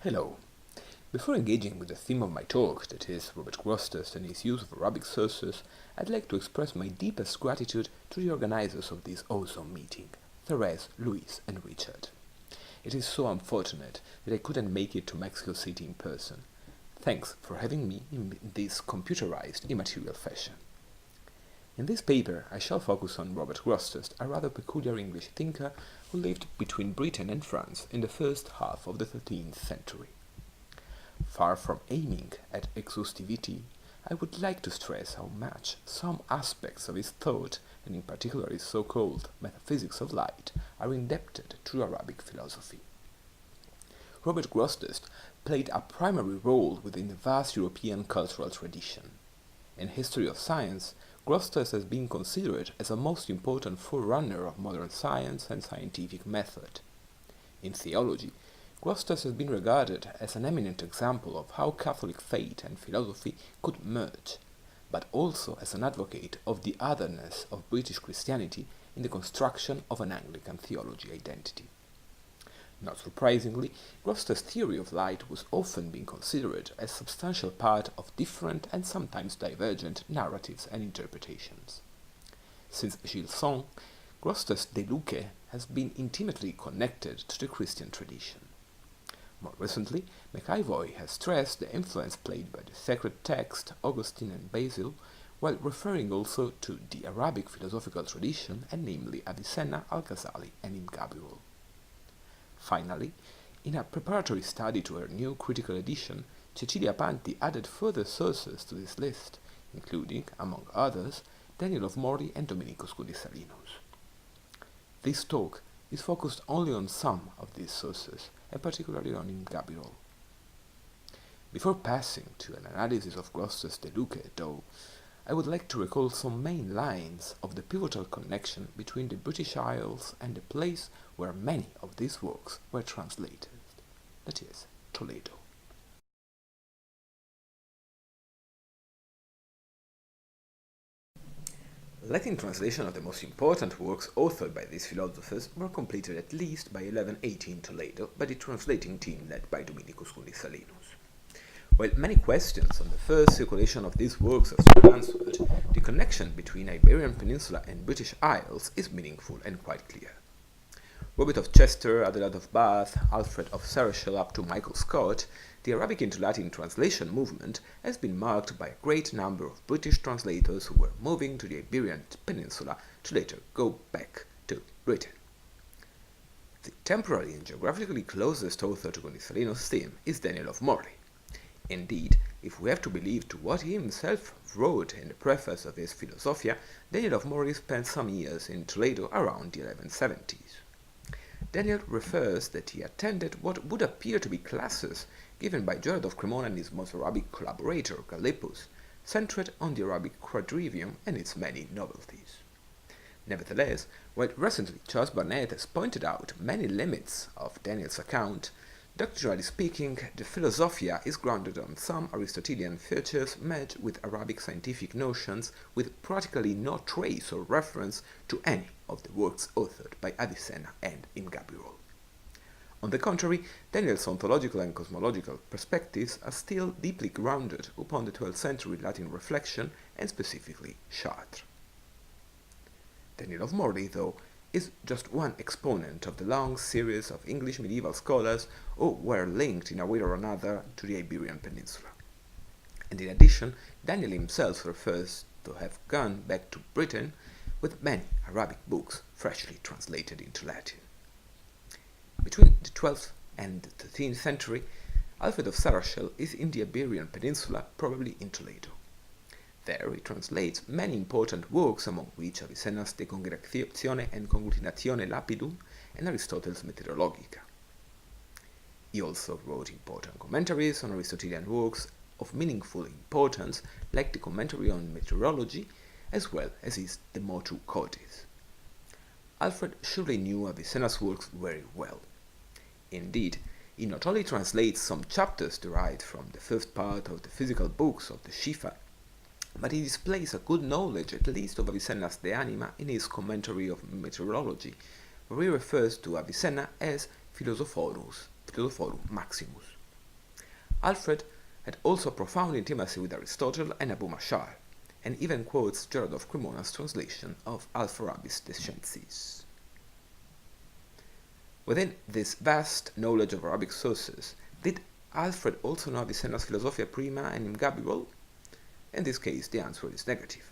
Hello. Before engaging with the theme of my talk, that is, Robert Grosseteste and his use of Arabic sources, I'd like to express my deepest gratitude to the organizers of this awesome meeting, Therese, Luis, and Richard. It is so unfortunate that I couldn't make it to Mexico City in person. Thanks for having me in this computerized, immaterial fashion. In this paper, I shall focus on Robert Grosseteste, a rather peculiar English thinker who lived between Britain and France in the first half of the 13th century. Far from aiming at exhaustivity, I would like to stress how much some aspects of his thought, and in particular his so-called metaphysics of light, are indebted to Arabic philosophy. Robert Grosseteste played a primary role within the vast European cultural tradition. In history of science, Grosseteste has been considered as a most important forerunner of modern science and scientific method. In theology, Grosseteste has been regarded as an eminent example of how Catholic faith and philosophy could merge, but also as an advocate of the otherness of British Christianity in the construction of an Anglican theology identity. Not surprisingly, Grosseteste's theory of light was often being considered as a substantial part of different and sometimes divergent narratives and interpretations. Since Gilles Son, Grosseteste's theoricae has been intimately connected to the Christian tradition. More recently, McIvoy has stressed the influence played by the sacred text, Augustine and Basil, while referring also to the Arabic philosophical tradition, and namely Avicenna, al-Ghazali and Gabirol. Finally, in a preparatory study to her new critical edition, Cecilia Panti added further sources to this list, including, among others, Daniel of Mori and Domenico Scudisalinos. This talk is focused only on some of these sources, and particularly on Gabirol. Before passing to an analysis of Grosseteste's theoricae, though, I would like to recall some main lines of the pivotal connection between the British Isles and the place where many of these works were translated, that is, Toledo. Latin translation of the most important works authored by these philosophers were completed at least by 1180 in Toledo by the translating team led by Domenico Scudisalinos. While many questions on the first circulation of these works are still answered, the connection between Iberian Peninsula and British Isles is meaningful and quite clear. Robert of Chester, Adelard of Bath, Alfred of Sarrachel up to Michael Scott, the Arabic into Latin translation movement has been marked by a great number of British translators who were moving to the Iberian Peninsula to later go back to Britain. The temporally and geographically closest author to Scudisalinos' theme is Daniel of Mori. Indeed, if we have to believe to what he himself wrote in the preface of his Philosophia, Daniel of Mori spent some years in Toledo around the 1170s. Daniel refers that he attended what would appear to be classes given by Gerard of Cremona and his most Arabic collaborator, Galippus, centered on the Arabic quadrivium and its many novelties. Nevertheless, while recently Charles Barnett has pointed out many limits of Daniel's account, doctrinally speaking, the Philosophia is grounded on some Aristotelian features merged with Arabic scientific notions with practically no trace or reference to any of the works authored by Avicenna and Gabirol. On the contrary, Daniel's ontological and cosmological perspectives are still deeply grounded upon the 12th century Latin reflection and specifically Chartres. Daniel of Mori, though, is just one exponent of the long series of English medieval scholars who were linked in a way or another to the Iberian Peninsula. And in addition, Daniel himself refers to have gone back to Britain with many Arabic books freshly translated into Latin. Between the 12th and the 13th century, Alfred of Sarrachel is in the Iberian Peninsula, probably in Toledo. There he translates many important works, among which Avicenna's De Congregazione and Conglutinazione Lapidum and Aristotle's Meteorologica. He also wrote important commentaries on Aristotelian works of meaningful importance, like the commentary on meteorology, as well as his De Motu Cordis. Alfred surely knew Avicenna's works very well. Indeed, he not only translates some chapters derived from the first part of the physical books of the Shifa, but he displays a good knowledge at least of Avicenna's De Anima in his commentary of meteorology, where he refers to Avicenna as Philosophorum Maximus. Alfred had also profound intimacy with Aristotle and Abu Mashar, and even quotes Gerard of Cremona's translation of Al-Farabi's De Sciences. Within this vast knowledge of Arabic sources, did Alfred also know Avicenna's Philosophia prima and Gabirol? In this case, the answer is negative,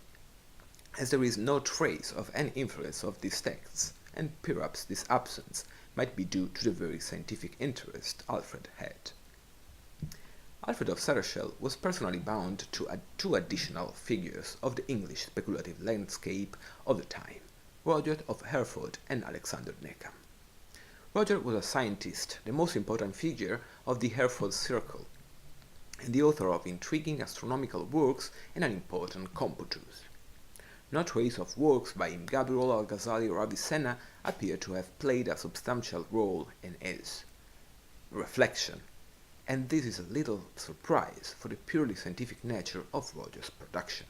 as there is no trace of any influence of these texts, and perhaps this absence might be due to the very scientific interest Alfred had. Alfred of Sarachel was personally bound to two additional figures of the English speculative landscape of the time, Roger of Hereford and Alexander Neckham. Roger was a scientist, the most important figure of the Hereford circle, and the author of intriguing astronomical works and an important computus. No trace of works by Gabirol, al-Ghazali, or Avicenna appear to have played a substantial role in his reflection, and this is a little surprise for the purely scientific nature of Roger's production.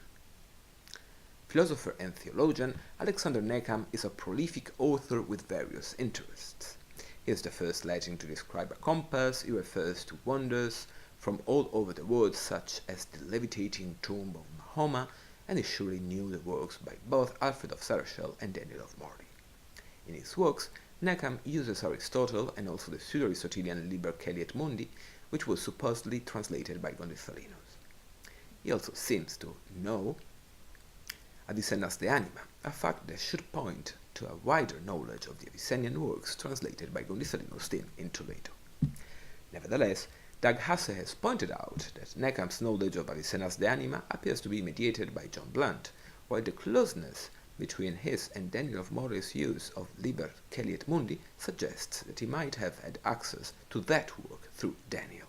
Philosopher and theologian, Alexander Neckham is a prolific author with various interests. He is the first legend to describe a compass. He refers to wonders from all over the world, such as the levitating tomb of Mahoma, and he surely knew the works by both Alfred of Sarachel and Daniel of Morley. In his works, Neckham uses Aristotle and also the pseudo-Aristotelian Liber Caeliet Mundi, which was supposedly translated by Gondisalinus. He also seems to know Avicenna's De Anima, a fact that should point to a wider knowledge of the Avicennian works translated by Gondisalinus in Toledo. Nevertheless, Dag Hasse has pointed out that Neckham's knowledge of Avicenna's De Anima appears to be mediated by John Blunt, while the closeness between his and Daniel of Morley's use of Liber Caeliet Mundi suggests that he might have had access to that work through Daniel.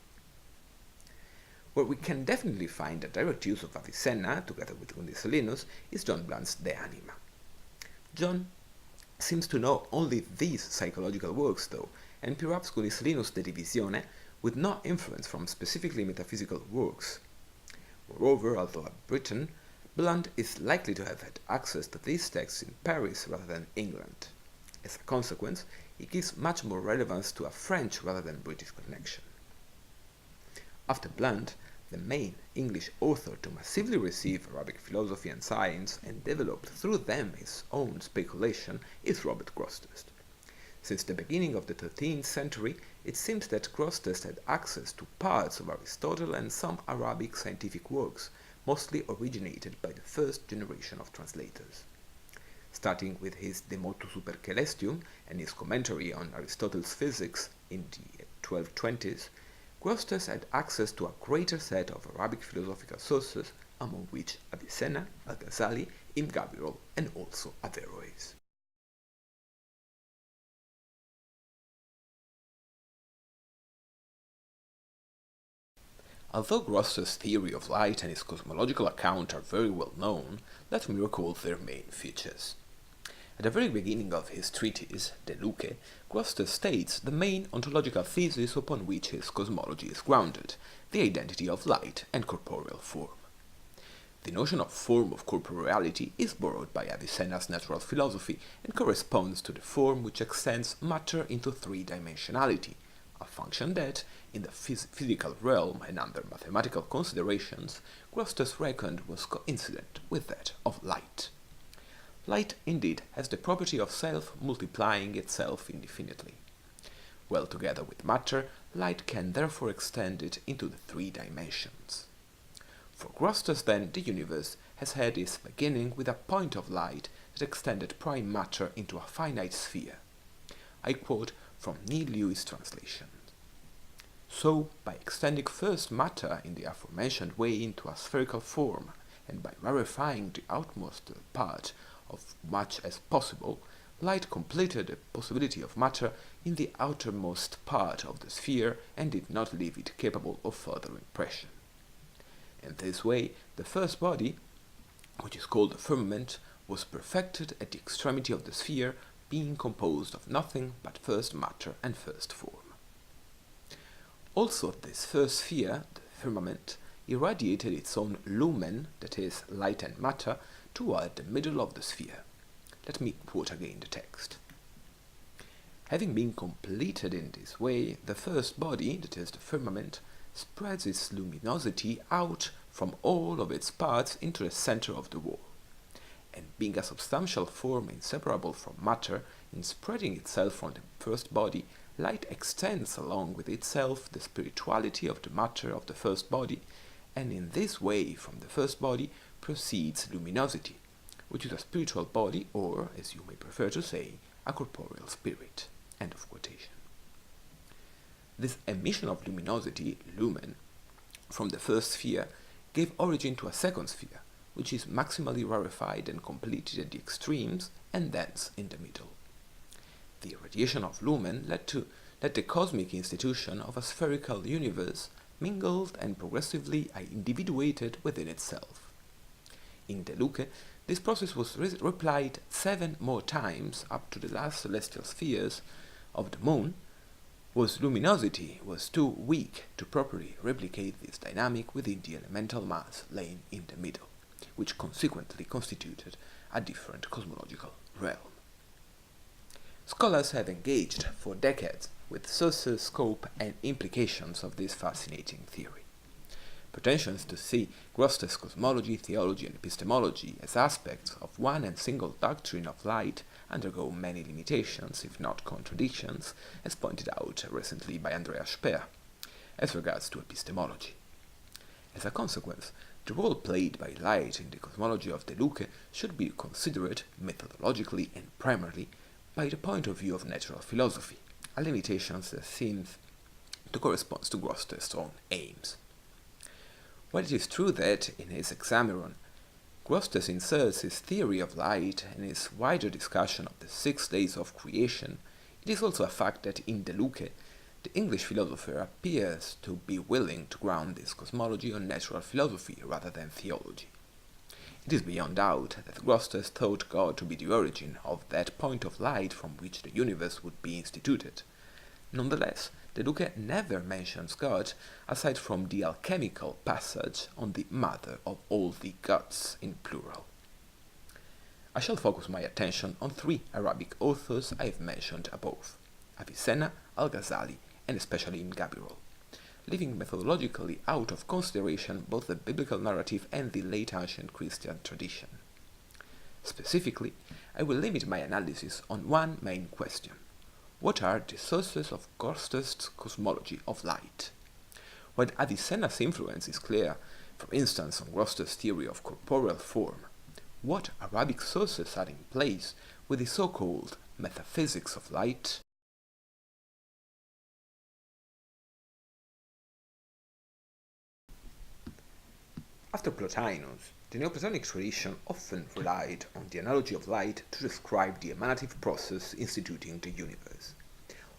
Where we can definitely find a direct use of Avicenna, together with Gondisalinus, is John Blunt's De Anima. John seems to know only these psychological works, though, and perhaps Gondisalinus' De Divisione, with no influence from specifically metaphysical works. Moreover, although a Briton, Blunt is likely to have had access to these texts in Paris rather than England. As a consequence, he gives much more relevance to a French rather than British connection. After Blunt, the main English author to massively receive Arabic philosophy and science and develop through them his own speculation is Robert Grosseteste. Since the beginning of the 13th century, it seems that Grosseteste had access to parts of Aristotle and some Arabic scientific works, mostly originated by the first generation of translators. Starting with his De Motu Super Celestium and his commentary on Aristotle's physics in the 1220s, Grosseteste had access to a greater set of Arabic philosophical sources, among which Avicenna, al-Ghazali, Ibn Gabirol, and also Averroes. Although Grosseteste's theory of light and his cosmological account are very well known, let me recall their main features. At the very beginning of his treatise, De Luce, Grosseteste states the main ontological thesis upon which his cosmology is grounded, the identity of light and corporeal form. The notion of form of corporeality is borrowed by Avicenna's natural philosophy and corresponds to the form which extends matter into three-dimensionality, a function that, in the physical realm and under mathematical considerations, Grosseteste reckoned was coincident with that of light. Light, indeed, has the property of self-multiplying itself indefinitely. Well together with matter, light can therefore extend it into the three dimensions. For Grosseteste, then, the universe has had its beginning with a point of light that extended prime matter into a finite sphere. I quote from Neil Lewis' translation. So, by extending first matter in the aforementioned way into a spherical form, and by rarefying the outmost part of much as possible, light completed the possibility of matter in the outermost part of the sphere and did not leave it capable of further impression. In this way, the first body, which is called the firmament, was perfected at the extremity of the sphere, being composed of nothing but first matter and first form. Also, this first sphere, the firmament, irradiated its own lumen, that is, light and matter, toward the middle of the sphere. Let me quote again the text. Having been completed in this way, the first body, that is the firmament, spreads its luminosity out from all of its parts into the center of the wall. And being a substantial form inseparable from matter, in spreading itself from the first body, light extends along with itself the spirituality of the matter of the first body, and in this way from the first body proceeds luminosity, which is a spiritual body, or, as you may prefer to say, a corporeal spirit. End of quotation. This emission of luminosity, lumen, from the first sphere gave origin to a second sphere, which is maximally rarefied and completed at the extremes and thence in the middle. The irradiation of lumen led the cosmic institution of a spherical universe mingled and progressively individuated within itself. In De Luce, this process was replied 7 more times up to the last celestial spheres of the moon, whose luminosity was too weak to properly replicate this dynamic within the elemental mass lying in the middle, which consequently constituted a different cosmological realm. Scholars have engaged for decades with sources, scope, and implications of this fascinating theory. Pretensions to see Grosseteste's cosmology, theology, and epistemology as aspects of one and single doctrine of light undergo many limitations, if not contradictions, as pointed out recently by Andrea Speer, as regards to epistemology. As a consequence, the role played by light in the cosmology of De Luce should be considered, methodologically and primarily, by the point of view of natural philosophy, a limitation that seems to correspond to Grosseteste's own aims. While it is true that, in his Hexameron, Grosseteste inserts his theory of light and his wider discussion of the 6 days of creation, it is also a fact that in De Luce, the English philosopher appears to be willing to ground this cosmology on natural philosophy rather than theology. It is beyond doubt that Grosseteste thought God to be the origin of that point of light from which the universe would be instituted. Nonetheless, De Luce never mentions God aside from the alchemical passage on the mother of all the gods in plural. I shall focus my attention on 3 Arabic authors I have mentioned above: Avicenna, al-Ghazali, and especially in Gabirol, leaving methodologically out of consideration both the biblical narrative and the late ancient Christian tradition. Specifically, I will limit my analysis on one main question: what are the sources of Grosseteste's cosmology of light? While Avicenna's influence is clear, for instance on Grosseteste's theory of corporeal form, what Arabic sources are in place with the so-called metaphysics of light? After Plotinus, the Neoplatonic tradition often relied on the analogy of light to describe the emanative process instituting the universe.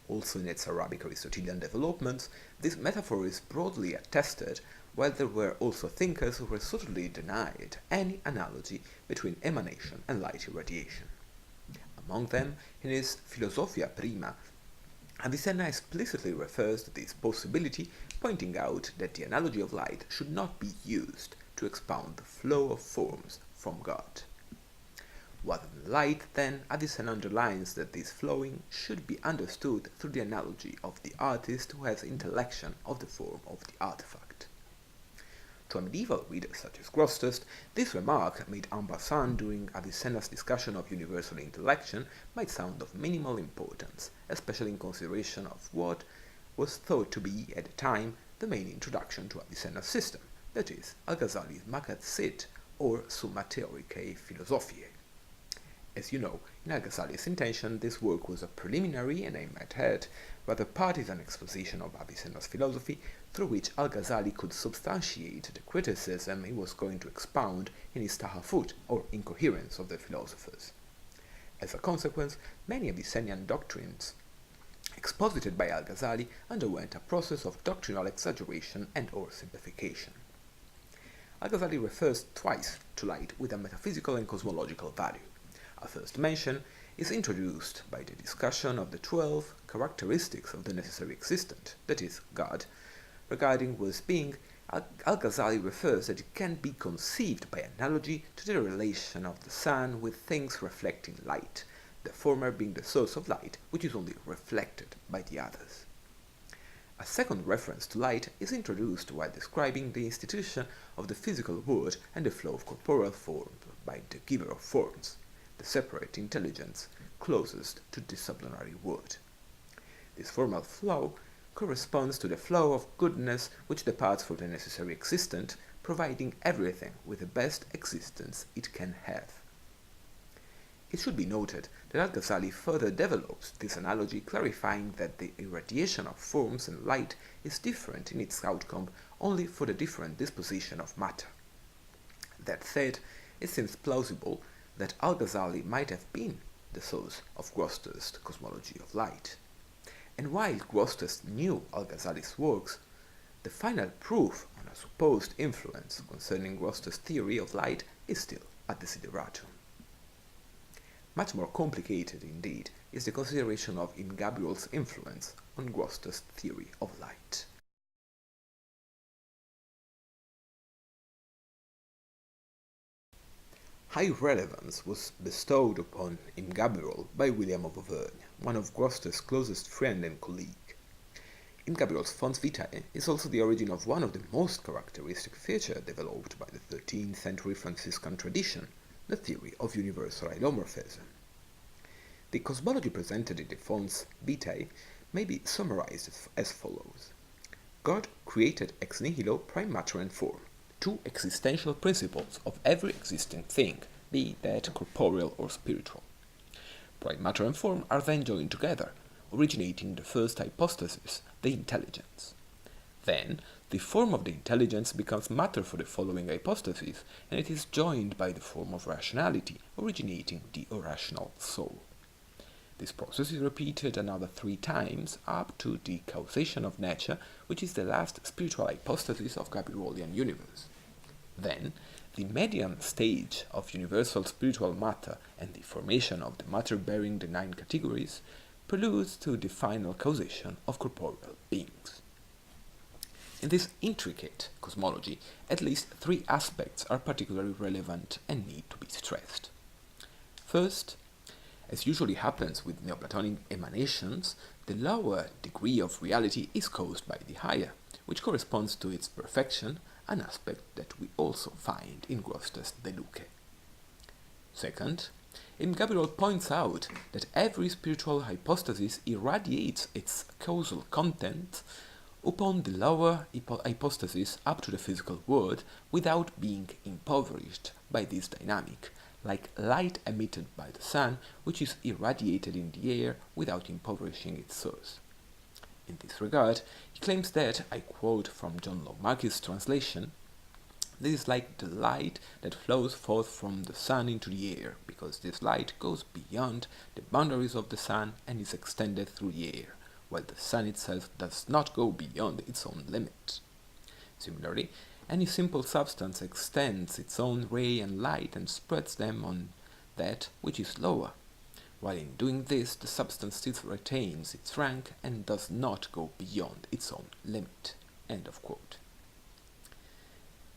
Also in its Arabic Aristotelian developments, this metaphor is broadly attested, while there were also thinkers who resolutely denied any analogy between emanation and light irradiation. Among them, in his Philosophia prima, Avicenna explicitly refers to this possibility, pointing out that the analogy of light should not be used to expound the flow of forms from God. Rather than light, then, Avicenna underlines that this flowing should be understood through the analogy of the artist who has intellection of the form of the artifact. To a medieval reader such as Grosseteste, this remark made en passant during Avicenna's discussion of universal intellection might sound of minimal importance, especially in consideration of what was thought to be, at the time, the main introduction to Avicenna's system, that is, al-Ghazali's Maqasid or Summa theoricae Philosophia. As you know, in al-Ghazali's intention, this work was a preliminary and I might add, rather partisan exposition of Avicenna's philosophy, through which al-Ghazali could substantiate the criticism he was going to expound in his tahafut, or incoherence of the philosophers. As a consequence, many Avicennian doctrines exposited by al-Ghazali underwent a process of doctrinal exaggeration and or simplification. Al-Ghazali refers twice to light with a metaphysical and cosmological value. A first mention is introduced by the discussion of the 12 characteristics of the necessary existent, that is, God. Regarding whose being, al-Ghazali refers that it can be conceived by analogy to the relation of the sun with things reflecting light, the former being the source of light, which is only reflected by the others. A second reference to light is introduced while describing the institution of the physical world and the flow of corporeal form by the giver of forms, the separate intelligence closest to the sublunary world. This formal flow corresponds to the flow of goodness which departs from the necessary existent, providing everything with the best existence it can have. It should be noted that al-Ghazali further develops this analogy, clarifying that the irradiation of forms and light is different in its outcome only for the different disposition of matter. That said, it seems plausible that al-Ghazali might have been the source of Grosseste's Cosmology of Light. And while Grosseteste knew al-Ghazali's works, the final proof on a supposed influence concerning Grosseteste's theory of light is still a desideratum. Much more complicated, indeed, is the consideration of Gabirol's influence on Grosseteste's theory of light. High relevance was bestowed upon Gabirol by William of Auvergne, one of Grosseteste's closest friend and colleague. Gabirol's Fons Vitae is also the origin of one of the most characteristic features developed by the 13th-century Franciscan tradition, the theory of universal isomorphism. The cosmology presented in the Fons Vitae may be summarized as follows. God created ex nihilo prime matter and form, two existential principles of every existing thing, be that corporeal or spiritual. Prime matter and form are then joined together, originating the first hypostasis, the intelligence. Then, the form of the intelligence becomes matter for the following hypostasis, and it is joined by the form of rationality, originating the irrational soul. This process is repeated another 3 times up to the causation of nature, which is the last spiritual hypostasis of Gabirolian universe. Then, the median stage of universal spiritual matter and the formation of the matter bearing the 9 categories preludes to the final causation of corporeal beings. In this intricate cosmology, at least 3 aspects are particularly relevant and need to be stressed. First, as usually happens with Neoplatonic emanations, the lower degree of reality is caused by the higher, which corresponds to its perfection, an aspect that we also find in Grosseteste's De Luce. Second, Gabirol points out that every spiritual hypostasis irradiates its causal content upon the lower hypostasis up to the physical world without being impoverished by this dynamic, like light emitted by the sun, which is irradiated in the air without impoverishing its source. In this regard, he claims that, I quote from John Longmark's translation, "This is like the light that flows forth from the sun into the air, because this light goes beyond the boundaries of the sun and is extended through the air, while the sun itself does not go beyond its own limit." Similarly, any simple substance extends its own ray and light and spreads them on that which is lower, while in doing this the substance still retains its rank and does not go beyond its own limit. End of quote.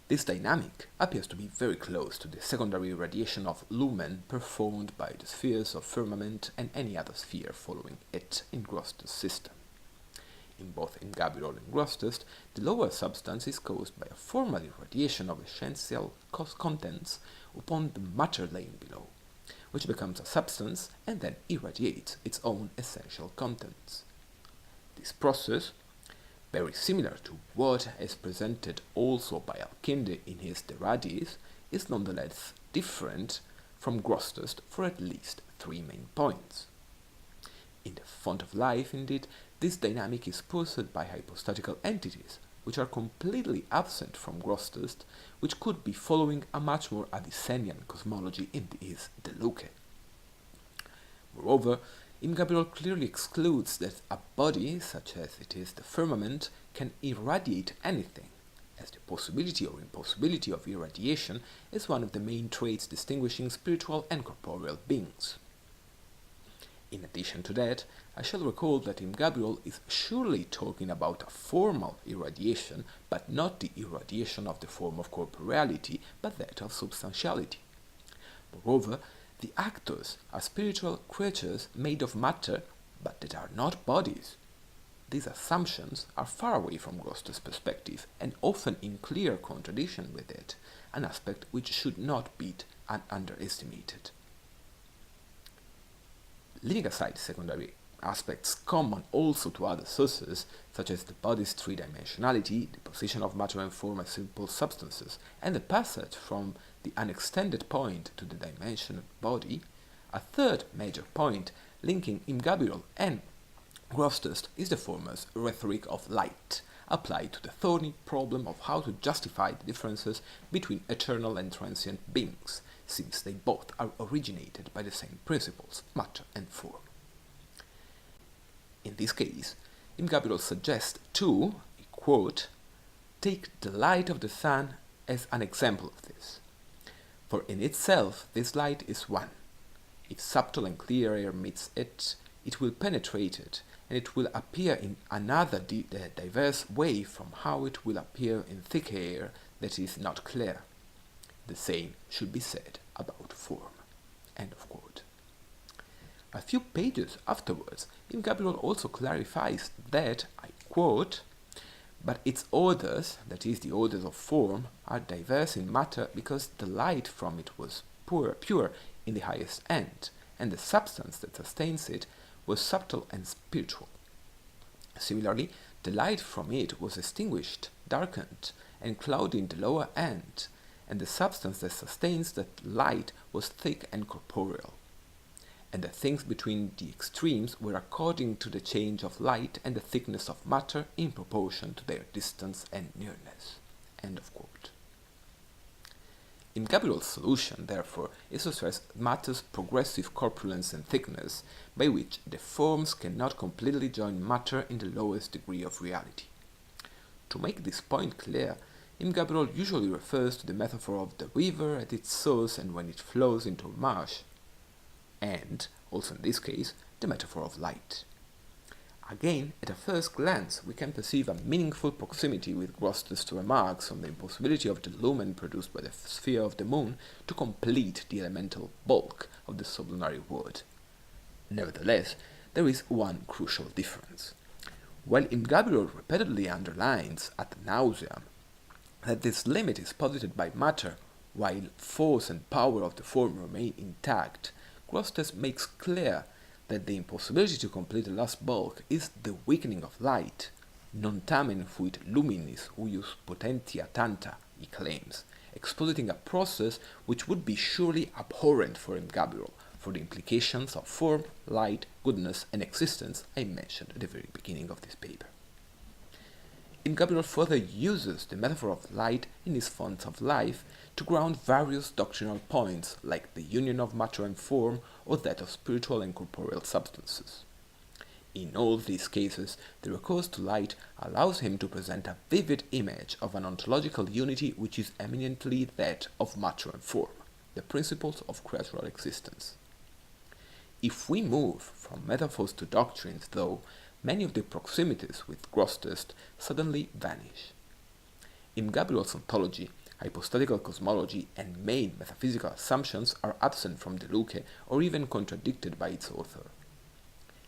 This dynamic appears to be very close to the secondary irradiation of lumen performed by the spheres of firmament and any other sphere following it in Grosseteste's system. In both Gabirol and Grosseteste, the lower substance is caused by a formal irradiation of essential contents upon the matter laying below, which becomes a substance and then irradiates its own essential contents. This process, very similar to what is presented also by Alkinde in his De Radiis, is nonetheless different from Grosseteste for at least 3 main points. In the Font of Life, indeed, this dynamic is pursued by hypostatical entities, which are completely absent from Grosseteste, which could be following a much more Avicennian cosmology in his De Luce. Moreover, Gabirol clearly excludes that a body, such as it is the firmament, can irradiate anything, as the possibility or impossibility of irradiation is one of the main traits distinguishing spiritual and corporeal beings. In addition to that, I shall recall that Gabirol is surely talking about a formal irradiation, but not the irradiation of the form of corporeality, but that of substantiality. Moreover, the actors are spiritual creatures made of matter, but that are not bodies. these assumptions are far away from Grosseteste's perspective and often in clear contradiction with it, an aspect which should not be underestimated. Leaving aside secondary aspects common also to other sources, such as the body's three-dimensionality, the position of matter and form as simple substances, and the passage from the unextended point to the dimensional body, a third major point linking Gabirol and Grosseteste is the former's Rhetoric of Light, applied to the thorny problem of how to justify the differences between eternal and transient beings, since they both are originated by the same principles, matter and form. In this case, Gabirol suggests to, I quote, take the light of the sun as an example of this. For in itself this light is one. If subtle and clear air meets it, it will penetrate it, and it will appear in another diverse way from how it will appear in thick air that is not clear. The same should be said about form. End of quote. A few pages afterwards, Gabirol also clarifies that, I quote, but its orders, that is, the orders of form, are diverse in matter because the light from it was pure in the highest end, and the substance that sustains it was subtle and spiritual. Similarly, the light from it was extinguished, darkened, and cloudy in the lower end, and the substance that sustains that light was thick and corporeal. And the things between the extremes were according to the change of light and the thickness of matter in proportion to their distance and nearness. End of quote. Gabirol's solution, therefore, is to stress matter's progressive corpulence and thickness, by which the forms cannot completely join matter in the lowest degree of reality. To make this point clear, Gabirol usually refers to the metaphor of the river at its source and when it flows into a marsh, and, also in this case, the metaphor of light. Again, at a first glance, we can perceive a meaningful proximity with Grosseteste's remarks on the impossibility of the lumen produced by the sphere of the moon to complete the elemental bulk of the sublunary world. Nevertheless, there is one crucial difference. While Gabirol repeatedly underlines ad nauseam that this limit is posited by matter, while force and power of the form remain intact, Grosseteste makes clear that the impossibility to complete the last bulk is the weakening of light, non tamen fuit luminis huius potentia tanta, he claims, expositing a process which would be surely abhorrent for Gabirol, for the implications of form, light, goodness, and existence I mentioned at the very beginning of this paper. Gabirol further uses the metaphor of light in his Fonts of Life to ground various doctrinal points, like the union of matter and form, or that of spiritual and corporeal substances. In all these cases, the recourse to light allows him to present a vivid image of an ontological unity which is eminently that of matter and form, the principles of creatural existence. If we move from metaphors to doctrines, though, many of the proximities with Grosseteste suddenly vanish. Gabirol's ontology, hypostatical cosmology, and main metaphysical assumptions are absent from the Luke or even contradicted by its author.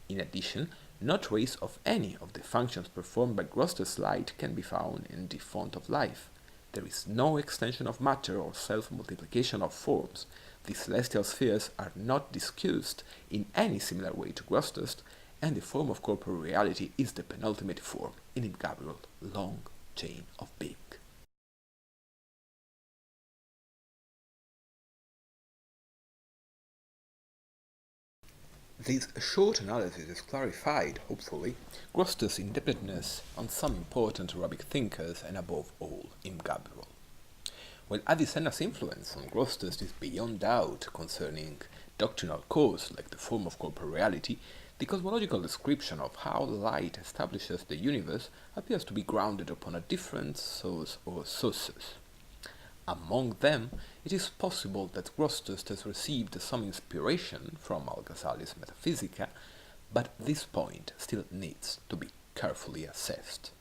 In addition, no trace of any of the functions performed by Grosseteste's light can be found in the Font of Life. There is no extension of matter or self-multiplication of forms. The celestial spheres are not discussed in any similar way to Grosseteste, and the form of corporeal reality is the penultimate form in Gabirol's long chain of being. This short analysis has clarified, hopefully, Grosseteste's indebtedness on some important Arabic thinkers and above all Gabirol. While Avicenna's influence on Grosseteste is beyond doubt concerning doctrinal cause like the form of corporeal reality, the cosmological description of how light establishes the universe appears to be grounded upon a different source or sources. Among them, it is possible that Grosseteste has received some inspiration from al-Ghazali's Metaphysica, but this point still needs to be carefully assessed.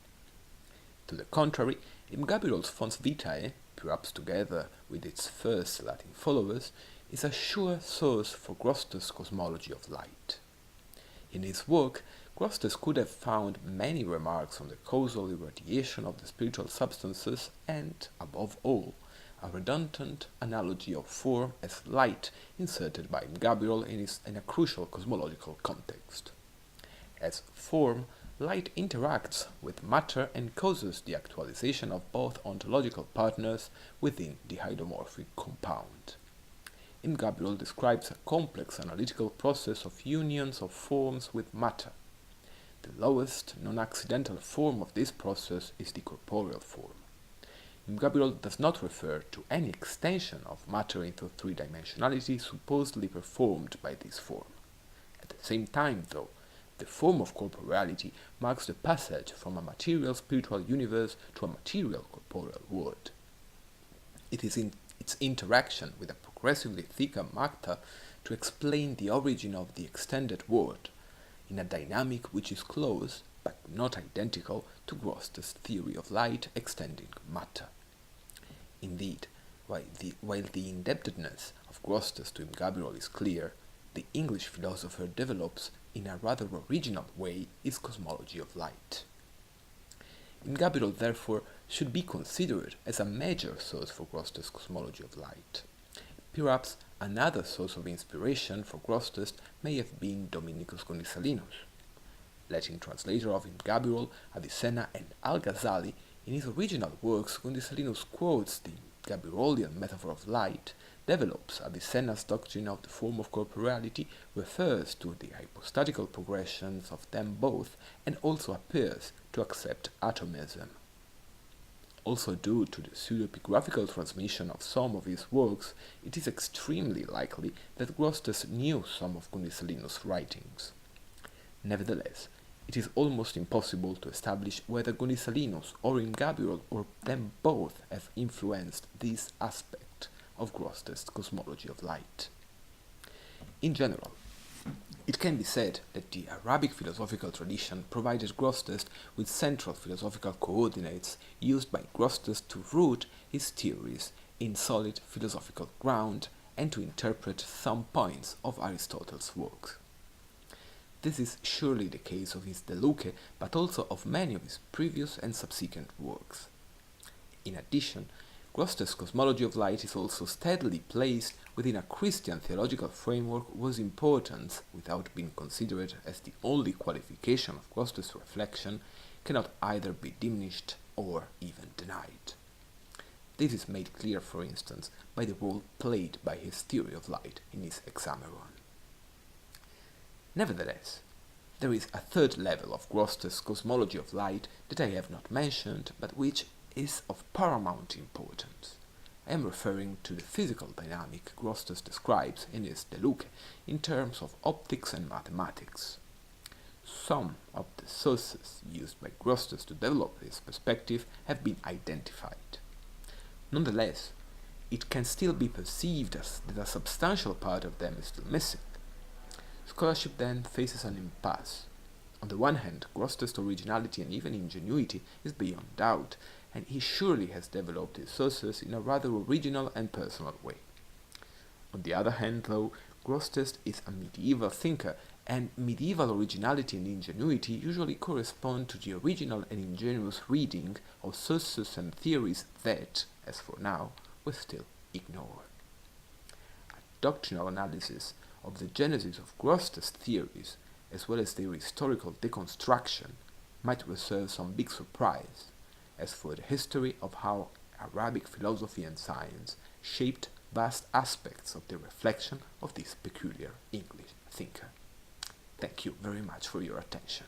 To the contrary, Gabirol's Fons Vitae, perhaps together with its first Latin followers, is a sure source for Grosseteste's Cosmology of Light. In his work, Grosseteste could have found many remarks on the causal irradiation of the spiritual substances and, above all, a redundant analogy of form as light inserted by Gabirol in a crucial cosmological context. As form, light interacts with matter and causes the actualization of both ontological partners within the hydromorphic compound. Gabirol describes a complex analytical process of unions of forms with matter. The lowest, non-accidental form of this process is the corporeal form. Gabirol does not refer to any extension of matter into three-dimensionality supposedly performed by this form. At the same time, though, the form of corporeality marks the passage from a material spiritual universe to a material corporeal world. It is in its interaction with a progressively thicker matter to explain the origin of the extended world, in a dynamic which is close, but not identical, to Grosseteste's theory of light extending matter. Indeed, while the indebtedness of Grosseteste to Gabirol is clear, the English philosopher develops in a rather original way his cosmology of light. Gabirol, therefore, should be considered as a major source for Grosseteste's cosmology of light. Perhaps another source of inspiration for Grosseteste may have been Dominicus Gundisalinus. Latin translator of Gabirol, Avicenna, and al-Ghazali, in his original works, Gundisalinus quotes the Gabirolian metaphor of light, develops Avicenna's doctrine of the form of corporeality, refers to the hypostatical progressions of them both, and also appears to accept atomism. Also due to the pseudepigraphical transmission of some of his works, it is extremely likely that Grosseteste knew some of Gundisalinus' writings. Nevertheless, it is almost impossible to establish whether Gundisalinus or Gabirol or them both have influenced this aspect of Grosseteste's cosmology of light. In general, it can be said that the Arabic philosophical tradition provided Grosseteste with central philosophical coordinates used by Grosseteste to root his theories in solid philosophical ground and to interpret some points of Aristotle's works. This is surely the case of his De Luce, but also of many of his previous and subsequent works. In addition, Grosseteste's cosmology of light is also steadily placed within a Christian theological framework whose importance, without being considered as the only qualification of Grosseteste's reflection, cannot either be diminished or even denied. This is made clear, for instance, by the role played by his theory of light in his Hexameron. Nevertheless, there is a third level of Grosseteste's cosmology of light that I have not mentioned, but which is of paramount importance. I am referring to the physical dynamic Grosseteste describes in his De Luce in terms of optics and mathematics. Some of the sources used by Grosseteste to develop this perspective have been identified. Nonetheless, it can still be perceived as that a substantial part of them is still missing. Scholarship then faces an impasse. On the one hand, Grosseteste's originality and even ingenuity is beyond doubt, and he surely has developed his sources in a rather original and personal way. On the other hand, though, Grosseteste is a medieval thinker, and medieval originality and ingenuity usually correspond to the original and ingenious reading of sources and theories that, as for now, we still ignore. A doctrinal analysis of the genesis of Grosseteste's theories, as well as their historical deconstruction, might reserve some big surprise, as for the history of how Arabic philosophy and science shaped vast aspects of the reflection of this peculiar English thinker. Thank you very much for your attention.